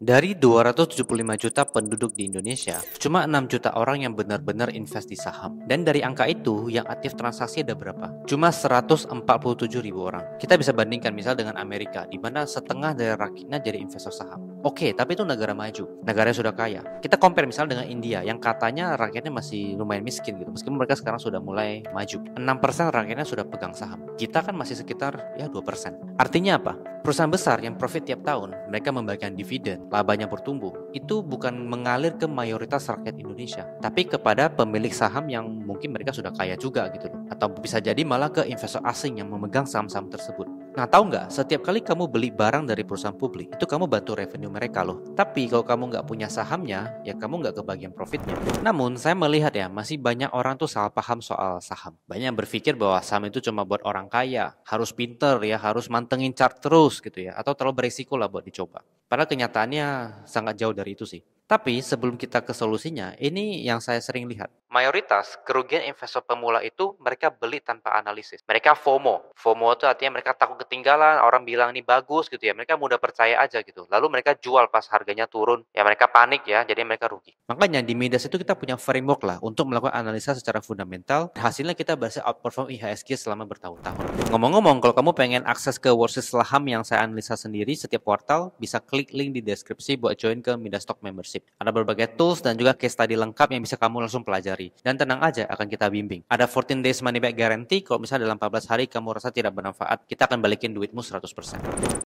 Dari 275 juta penduduk di Indonesia, cuma 6 juta orang yang benar-benar invest di saham. Dan dari angka itu, yang aktif transaksi ada berapa? Cuma 147 ribu orang. Kita bisa bandingkan misal dengan Amerika, di mana setengah dari rakyatnya jadi investor saham. Oke, tapi itu negara maju, negara yang sudah kaya. Kita compare misal dengan India, yang katanya rakyatnya masih lumayan miskin gitu, meskipun mereka sekarang sudah mulai maju. 6% rakyatnya sudah pegang saham. Kita kan masih sekitar 2%. Artinya apa? Perusahaan besar yang profit tiap tahun, mereka membagikan dividen, labanya bertumbuh, itu bukan mengalir ke mayoritas rakyat Indonesia, tapi kepada pemilik saham yang mungkin mereka sudah kaya juga gitu loh. Atau bisa jadi malah ke investor asing yang memegang saham-saham tersebut. Nah, tahu nggak, setiap kali kamu beli barang dari perusahaan publik, itu kamu bantu revenue mereka loh. Tapi kalau kamu nggak punya sahamnya, ya kamu nggak kebagian profitnya. Namun, saya melihat ya, masih banyak orang tuh salah paham soal saham. Banyak yang berpikir bahwa saham itu cuma buat orang kaya, harus pinter ya, harus mantengin chart terus gitu ya, atau terlalu berisiko lah buat dicoba. Padahal kenyataannya sangat jauh dari itu sih. Tapi sebelum kita ke solusinya, ini yang saya sering lihat. Mayoritas kerugian investor pemula itu mereka beli tanpa analisis. Mereka FOMO. FOMO itu artinya mereka takut ketinggalan, orang bilang ini bagus gitu ya. Mereka mudah percaya aja gitu. Lalu mereka jual pas harganya turun. Ya mereka panik ya, jadi mereka rugi. Makanya di Midas itu kita punya framework lah untuk melakukan analisa secara fundamental. Hasilnya kita berhasil outperform IHSG selama bertahun-tahun. Ngomong-ngomong, kalau kamu pengen akses ke Worksheet saham yang saya analisa sendiri setiap kuartal, bisa klik link di deskripsi buat join ke Midas Stock Membership. Ada berbagai tools dan juga case study lengkap yang bisa kamu langsung pelajari. Dan tenang aja, akan kita bimbing. Ada 14 days money back guarantee, kalau misalnya dalam 14 hari kamu rasa tidak bermanfaat, kita akan balikin duitmu 100%.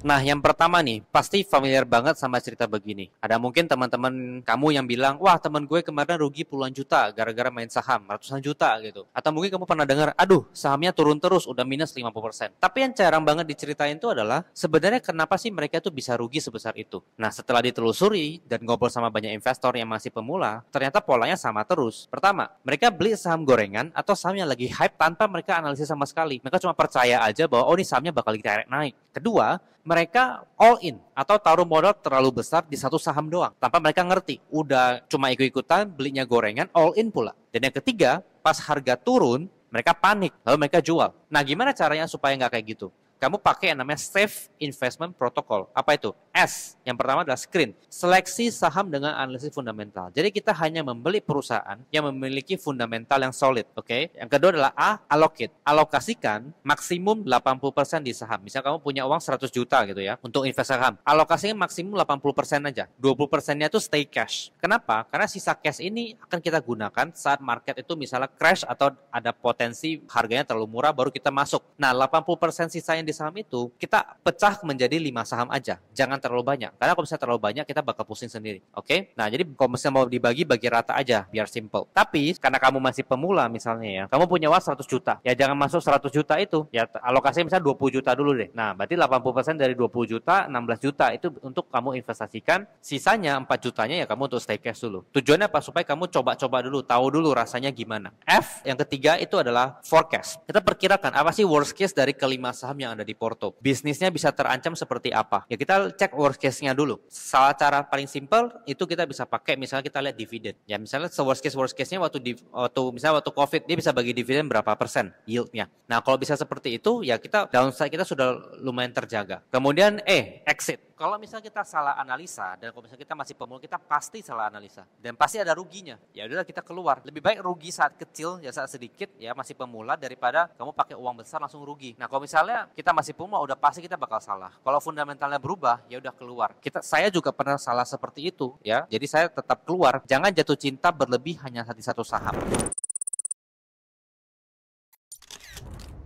Nah, yang pertama nih, pasti familiar banget sama cerita begini. Ada mungkin teman-teman kamu yang bilang, wah teman gue kemarin rugi puluhan juta gara-gara main saham, ratusan juta gitu. Atau mungkin kamu pernah dengar, aduh sahamnya turun terus, udah minus 50%. Tapi yang jarang banget diceritain itu adalah, sebenarnya kenapa sih mereka tuh bisa rugi sebesar itu? Nah, setelah ditelusuri dan ngobrol sama banyak investor yang masih pemula, ternyata polanya sama terus. Pertama, mereka beli saham gorengan atau saham yang lagi hype tanpa mereka analisis sama sekali. Mereka cuma percaya aja bahwa, oh ini sahamnya bakal ditarik naik. Kedua, mereka all in atau taruh modal terlalu besar di satu saham doang tanpa mereka ngerti, udah cuma ikut-ikutan belinya gorengan, all in pula. Dan yang ketiga, pas harga turun mereka panik lalu mereka jual. Nah, gimana caranya supaya nggak kayak gitu? Kamu pakai yang namanya Safe Investment Protocol. Apa itu? S. Yang pertama adalah screen. Seleksi saham dengan analisis fundamental. Jadi kita hanya membeli perusahaan yang memiliki fundamental yang solid. Oke? Yang kedua adalah A. Allocate. Alokasikan maksimum 80% di saham. Misal kamu punya uang 100 juta gitu ya untuk investasi saham. Alokasikan maksimum 80% aja. 20%-nya itu stay cash. Kenapa? Karena sisa cash ini akan kita gunakan saat market itu misalnya crash atau ada potensi harganya terlalu murah baru kita masuk. Nah, 80% sisanya di saham itu kita pecah menjadi 5 saham aja. Jangan terlalu banyak. Karena kalau misalnya terlalu banyak kita bakal pusing sendiri. Oke? Nah, jadi kalau misalnya mau dibagi bagi rata aja biar simple. Tapi karena kamu masih pemula misalnya ya, kamu punya uang 100 juta. Ya jangan masuk 100 juta itu. Ya alokasinya misalnya 20 juta dulu deh. Nah, berarti 80% dari 20 juta, 16 juta itu untuk kamu investasikan. Sisanya 4 jutanya ya kamu untuk stay cash dulu. Tujuannya apa? Supaya kamu coba-coba dulu, tahu dulu rasanya gimana. F yang ketiga itu adalah forecast. Kita perkirakan apa sih worst case dari kelima saham yang ada di porto. Bisnisnya bisa terancam seperti apa? Ya kita cek worst case-nya dulu. Salah cara paling simple itu kita bisa pakai misalnya kita lihat dividen. Ya misalnya worst case-nya misalnya waktu Covid dia bisa bagi dividen berapa persen yield-nya. Nah, kalau bisa seperti itu ya kita downside kita sudah lumayan terjaga. Kemudian exit. Kalau misalnya kita salah analisa dan kalau misalnya kita masih pemula kita pasti salah analisa dan pasti ada ruginya. Ya udahlah kita keluar. Lebih baik rugi saat kecil ya saat sedikit ya masih pemula daripada kamu pakai uang besar langsung rugi. Nah, kalau misalnya kita masih pemula udah pasti kita bakal salah. Kalau fundamentalnya berubah ya udah keluar. Saya juga pernah salah seperti itu ya. Jadi saya tetap keluar. Jangan jatuh cinta berlebih hanya di satu saham.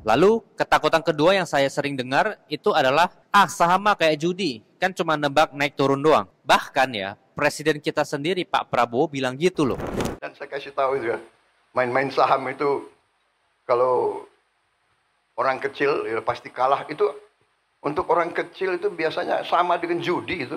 Lalu ketakutan kedua yang saya sering dengar itu adalah saham mah kayak judi, kan cuma nebak naik turun doang. Bahkan ya, presiden kita sendiri Pak Prabowo bilang gitu loh. Dan saya kasih tahu juga, main-main saham itu kalau orang kecil ya pasti kalah. Itu untuk orang kecil itu biasanya sama dengan judi itu.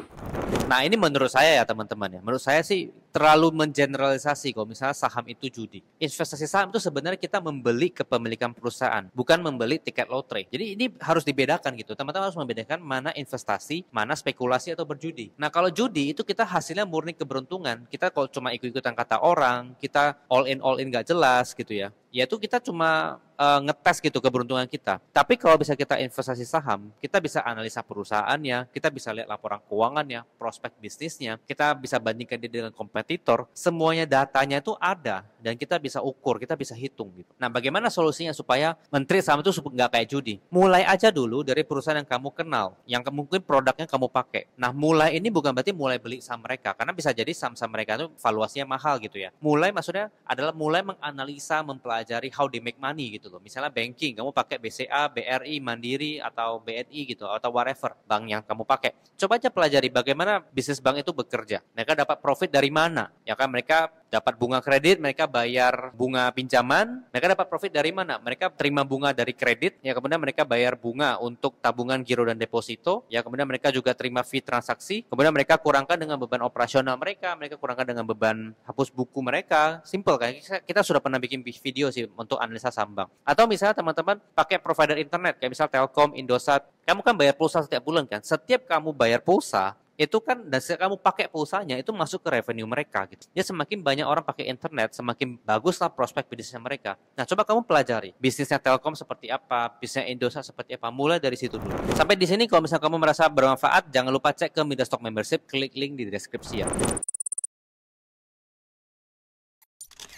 Nah, ini menurut saya ya teman-teman ya. Menurut saya sih terlalu mengeneralisasi kalau misalnya saham itu judi. Investasi saham itu sebenarnya kita membeli kepemilikan perusahaan, bukan membeli tiket lotre. Jadi ini harus dibedakan gitu. Teman-teman harus membedakan mana investasi, mana spekulasi atau berjudi. Nah kalau judi itu kita hasilnya murni keberuntungan. Kita kalau cuma ikut-ikutan kata orang, kita all in nggak jelas gitu ya. Yaitu kita cuma ngetes gitu keberuntungan kita. Tapi kalau bisa kita investasi saham, kita bisa analisa perusahaannya, kita bisa lihat laporan keuangannya, prospek bisnisnya, kita bisa bandingkan dia dengan kompetitor, semuanya datanya itu ada dan kita bisa ukur, kita bisa hitung gitu. Nah, bagaimana solusinya supaya menteri saham itu nggak kayak judi? Mulai aja dulu dari perusahaan yang kamu kenal, yang mungkin produknya kamu pakai. Nah, mulai ini bukan berarti mulai beli saham mereka, karena bisa jadi saham-saham mereka itu valuasinya mahal gitu ya. Mulai maksudnya adalah mulai menganalisa, mempelajari how they make money gitu loh. Misalnya banking, kamu pakai BCA, BRI, Mandiri, atau BNI gitu, atau whatever bank yang kamu pakai. Coba aja pelajari bagaimana bisnis bank itu bekerja. Mereka dapat profit dari mana? Ya kan mereka dapat bunga kredit, mereka bayar bunga pinjaman, mereka dapat profit dari mana? Mereka terima bunga dari kredit, ya kemudian mereka bayar bunga untuk tabungan giro dan deposito, ya kemudian mereka juga terima fee transaksi, kemudian mereka kurangkan dengan beban operasional mereka kurangkan dengan beban hapus buku mereka. Simple kan? Kita sudah pernah bikin video sih untuk analisa saham bank. Atau misalnya teman-teman pakai provider internet, kayak misal Telkom, Indosat, kamu kan bayar pulsa setiap bulan kan? Setiap kamu bayar pulsa, itu kan dan kamu pakai pulsanya itu masuk ke revenue mereka gitu. Ya semakin banyak orang pakai internet, semakin baguslah prospek bisnisnya mereka. Nah, coba kamu pelajari bisnisnya Telkom seperti apa, bisnisnya Indosat seperti apa. Mulai dari situ dulu. Sampai di sini kalau misalnya kamu merasa bermanfaat, jangan lupa cek ke Midas Stock Membership, klik link di deskripsi ya.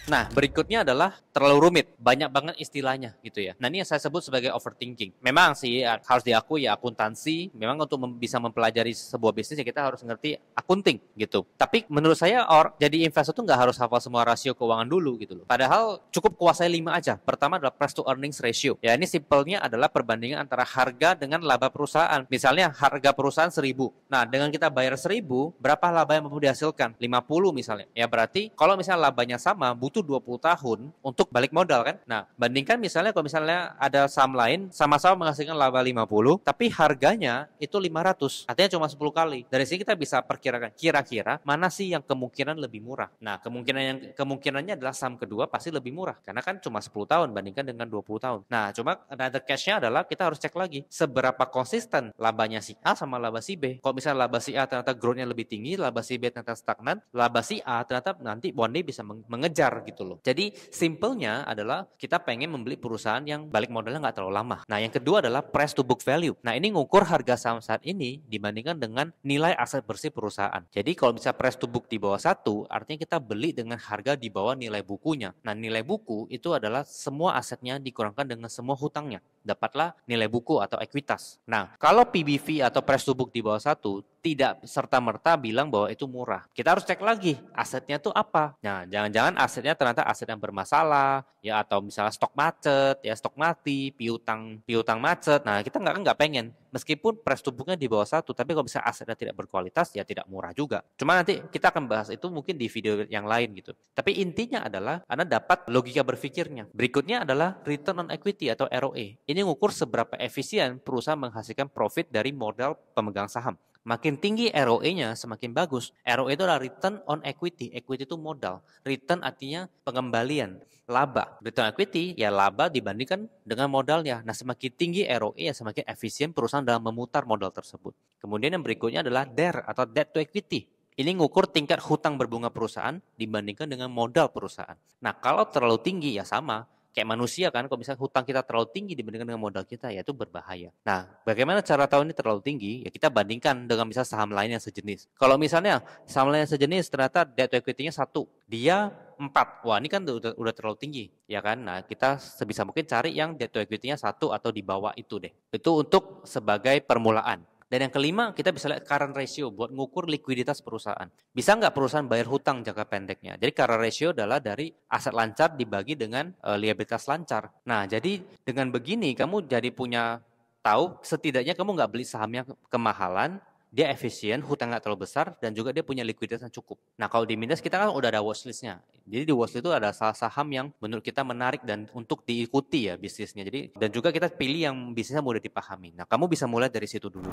Nah, berikutnya adalah terlalu rumit, banyak banget istilahnya gitu ya. Nah, ini yang saya sebut sebagai overthinking. Memang sih harus diakui ya akuntansi, memang untuk bisa mempelajari sebuah bisnis ya kita harus ngerti akunting gitu. Tapi menurut saya jadi investor tuh nggak harus hafal semua rasio keuangan dulu gitu loh. Padahal cukup kuasai 5 aja. Pertama adalah price to earnings ratio. Ya, ini simpelnya adalah perbandingan antara harga dengan laba perusahaan. Misalnya harga perusahaan 1.000. Nah, dengan kita bayar 1.000, berapa laba yang mampu dihasilkan? 50 misalnya. Ya berarti kalau misalnya labanya sama, butuh 20 tahun untuk balik modal kan. Nah, bandingkan misalnya kalau misalnya ada saham lain sama-sama menghasilkan laba 50, tapi harganya itu 500. Artinya cuma 10 kali. Dari sini kita bisa perkirakan kira-kira mana sih yang kemungkinan lebih murah. Nah, kemungkinannya adalah saham kedua pasti lebih murah karena kan cuma 10 tahun bandingkan dengan 20 tahun. Nah, cuma another catch-nya adalah kita harus cek lagi seberapa konsisten labanya si A sama laba si B. Kalau misalnya laba si A ternyata growth-nya lebih tinggi, laba si B ternyata stagnan, laba si A ternyata nanti one day bisa mengejar gitu loh. Jadi simpelnya adalah kita pengen membeli perusahaan yang balik modalnya nggak terlalu lama. Nah, yang kedua adalah price to book value. Nah, ini ngukur harga saham saat ini dibandingkan dengan nilai aset bersih perusahaan. Jadi kalau bisa price to book di bawah 1, artinya kita beli dengan harga di bawah nilai bukunya. Nah, nilai buku itu adalah semua asetnya dikurangkan dengan semua hutangnya. Dapatlah nilai buku atau ekuitas. Nah, kalau PBV atau price to book di bawah 1, tidak serta-merta bilang bahwa itu murah. Kita harus cek lagi asetnya tuh apa. Nah, jangan-jangan asetnya ternyata aset yang bermasalah, ya atau misalnya stok macet, ya stok mati, piutang macet. Nah, kita nggak pengen. Meskipun price to book-nya di bawah 1, tapi kalau bisa asetnya tidak berkualitas, ya tidak murah juga. Cuma nanti kita akan bahas itu mungkin di video yang lain gitu. Tapi intinya adalah Anda dapat logika berpikirnya. Berikutnya adalah return on equity atau ROE. Ini mengukur seberapa efisien perusahaan menghasilkan profit dari modal pemegang saham. Makin tinggi ROE-nya, semakin bagus. ROE itu adalah return on equity. Equity itu modal. Return artinya pengembalian. Laba. Return on equity, ya laba dibandingkan dengan modalnya. Nah, semakin tinggi ROE, ya semakin efisien perusahaan dalam memutar modal tersebut. Kemudian yang berikutnya adalah DER atau debt to equity. Ini ngukur tingkat hutang berbunga perusahaan dibandingkan dengan modal perusahaan. Nah, kalau terlalu tinggi, ya sama. Kayak manusia kan, kalau misalnya hutang kita terlalu tinggi dibandingkan dengan modal kita, ya itu berbahaya. Nah, bagaimana cara tahu ini terlalu tinggi? Ya kita bandingkan dengan misalnya saham lain yang sejenis. Kalau misalnya saham lain yang sejenis ternyata debt to equity-nya 1, dia 4. Wah, ini kan udah terlalu tinggi, ya kan? Nah, kita sebisa mungkin cari yang debt to equity-nya 1 atau di bawah itu deh. Itu untuk sebagai permulaan. Dan yang kelima, kita bisa lihat current ratio buat ngukur likuiditas perusahaan. Bisa nggak perusahaan bayar hutang jangka pendeknya? Jadi current ratio adalah dari aset lancar dibagi dengan liabilitas lancar. Nah, jadi dengan begini kamu jadi punya tahu setidaknya kamu nggak beli sahamnya kemahalan, dia efisien, hutang nggak terlalu besar, dan juga dia punya likuiditas yang cukup. Nah, kalau di Midas kita kan udah ada watchlist-nya. Jadi di watchlist itu ada saham yang menurut kita menarik dan untuk diikuti ya bisnisnya. Jadi dan juga kita pilih yang bisnisnya mudah dipahami. Nah, kamu bisa mulai dari situ dulu.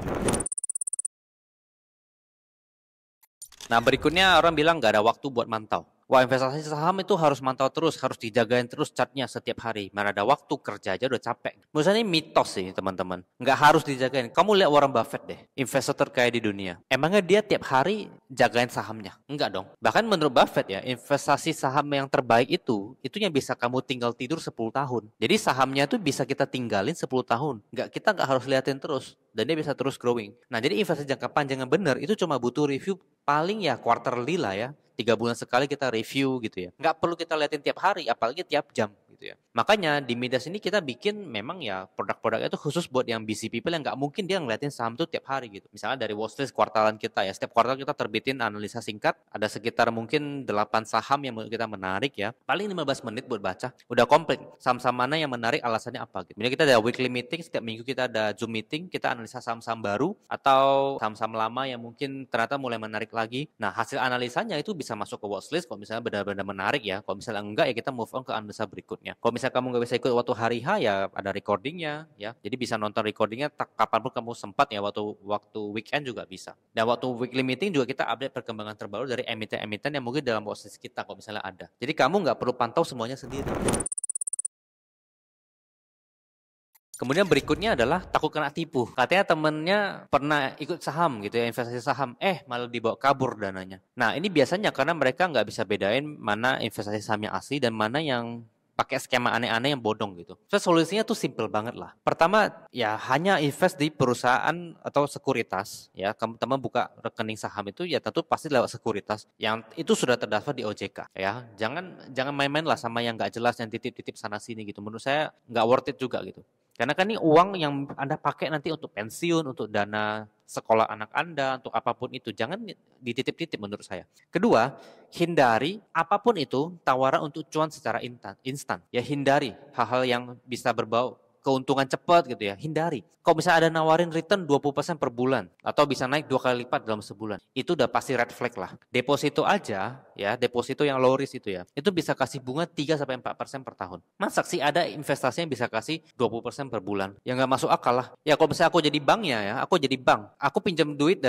Nah, berikutnya orang bilang nggak ada waktu buat mantau. Wah, investasi saham itu harus mantau terus, harus dijagain terus chartnya setiap hari. Mana ada waktu, kerja aja udah capek. Menurut saya ini mitos sih, teman-teman. Nggak harus dijagain. Kamu lihat Warren Buffett deh, investor terkaya di dunia. Emangnya dia tiap hari jagain sahamnya? Enggak dong. Bahkan menurut Buffett ya, investasi saham yang terbaik itu yang bisa kamu tinggal tidur 10 tahun. Jadi sahamnya tuh bisa kita tinggalin 10 tahun. Kita nggak harus liatin terus. Dan dia bisa terus growing. Nah, jadi investasi jangka panjang yang benar itu cuma butuh review paling ya quarterly lah ya. 3 bulan sekali kita review gitu ya. Nggak perlu kita liatin tiap hari, apalagi tiap jam gitu ya. Makanya di Midas ini kita bikin memang ya produk-produknya itu khusus buat yang busy people yang nggak mungkin dia ngeliatin saham tuh tiap hari gitu. Misalnya dari watchlist kuartalan kita ya. Setiap kuartal kita terbitin analisa singkat. Ada sekitar mungkin 8 saham yang menurut kita menarik ya. Paling 15 menit buat baca. Udah komplit. Saham-saham mana yang menarik, alasannya apa gitu. Kemudian kita ada weekly meeting. Setiap minggu kita ada Zoom meeting. Kita analisa saham-saham baru atau saham-saham lama yang mungkin ternyata mulai menarik lagi. Nah, hasil analisanya itu bisa masuk ke watchlist kalau misalnya benar-benar menarik ya. Kalau misalnya enggak ya kita move on ke analisa berikutnya. Kalau misalnya kamu nggak bisa ikut waktu hari H ya ada recordingnya ya. Jadi bisa nonton recordingnya kapanpun kamu sempat ya, waktu weekend juga bisa. Dan waktu weekly meeting juga kita update perkembangan terbaru dari emiten-emiten yang mungkin dalam watchlist kita kalau misalnya ada. Jadi kamu nggak perlu pantau semuanya sendiri. Kemudian berikutnya adalah takut kena tipu. Katanya temennya pernah ikut saham gitu ya, investasi saham. Malah dibawa kabur dananya. Nah, ini biasanya karena mereka nggak bisa bedain mana investasi saham yang asli dan mana yang pakai skema aneh-aneh yang bodong gitu. So, solusinya tuh simple banget lah. Pertama, ya hanya invest di perusahaan atau sekuritas. Ya, kamu teman buka rekening saham itu ya tentu pasti lewat sekuritas yang itu sudah terdaftar di OJK. Ya, jangan main-main lah sama yang nggak jelas yang titip-titip sana sini gitu. Menurut saya nggak worth it juga gitu. Karena kan ini uang yang Anda pakai nanti untuk pensiun, untuk dana sekolah anak Anda, untuk apapun itu. Jangan dititip-titip menurut saya. Kedua, hindari apapun itu tawaran untuk cuan secara instan. Ya hindari hal-hal yang bisa berbau keuntungan cepat gitu ya, hindari. Kalau misalnya ada nawarin return 20% per bulan atau bisa naik 2 kali lipat dalam sebulan, itu udah pasti red flag lah. Deposito aja ya, deposito yang low risk itu ya, itu bisa kasih bunga 3-4% per tahun. Masa sih ada investasi yang bisa kasih 20% per bulan? Ya nggak masuk akal lah. Ya kalau misalnya aku jadi banknya ya, aku jadi bank, aku pinjam duit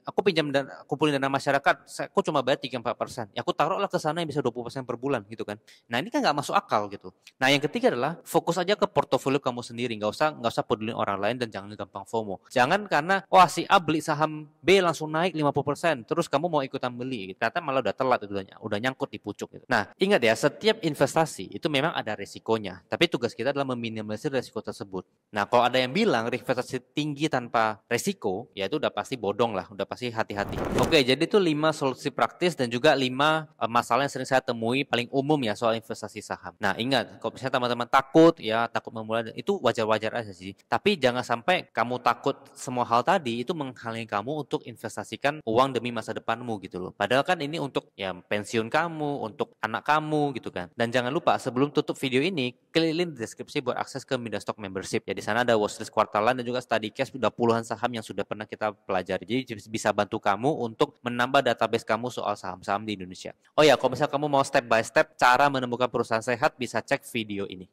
aku pinjam dan kumpulin dana masyarakat, aku cuma bayar 3-4%. Ya aku taruhlah ke sana yang bisa 20% per bulan gitu kan. Nah ini kan nggak masuk akal gitu. Nah yang ketiga adalah fokus aja ke portofolio kamu sendiri, nggak usah peduli orang lain dan jangan gampang FOMO. Jangan karena wah si A beli saham B langsung naik 50%, terus kamu mau ikutan beli, gitu. Ternyata malah udah telat, udah nyangkut di pucuk gitu. Nah, ingat ya, setiap investasi itu memang ada resikonya, tapi tugas kita adalah meminimalisir resiko tersebut. Nah, kalau ada yang bilang investasi tinggi tanpa resiko, ya itu udah pasti bodong lah, udah pasti hati-hati. Oke, jadi itu 5 solusi praktis dan juga 5 masalah yang sering saya temui paling umum ya soal investasi saham. Nah, ingat, kalau misalnya teman-teman takut memulai, itu wajar-wajar aja sih. Tapi jangan sampai kamu takut semua hal tadi itu menghalangi kamu untuk investasikan uang demi masa depanmu gitu loh. Padahal kan ini untuk ya pensiun kamu, untuk anak kamu gitu kan. Dan jangan lupa sebelum tutup video ini, klik link di deskripsi buat akses ke Midas Stock Membership. Ya di sana ada watchlist kuartalan dan juga study case udah puluhan saham yang sudah pernah kita pelajari. Jadi bisa bantu kamu untuk menambah database kamu soal saham-saham di Indonesia. Oh ya, kalau misalnya kamu mau step by step cara menemukan perusahaan sehat, bisa cek video ini.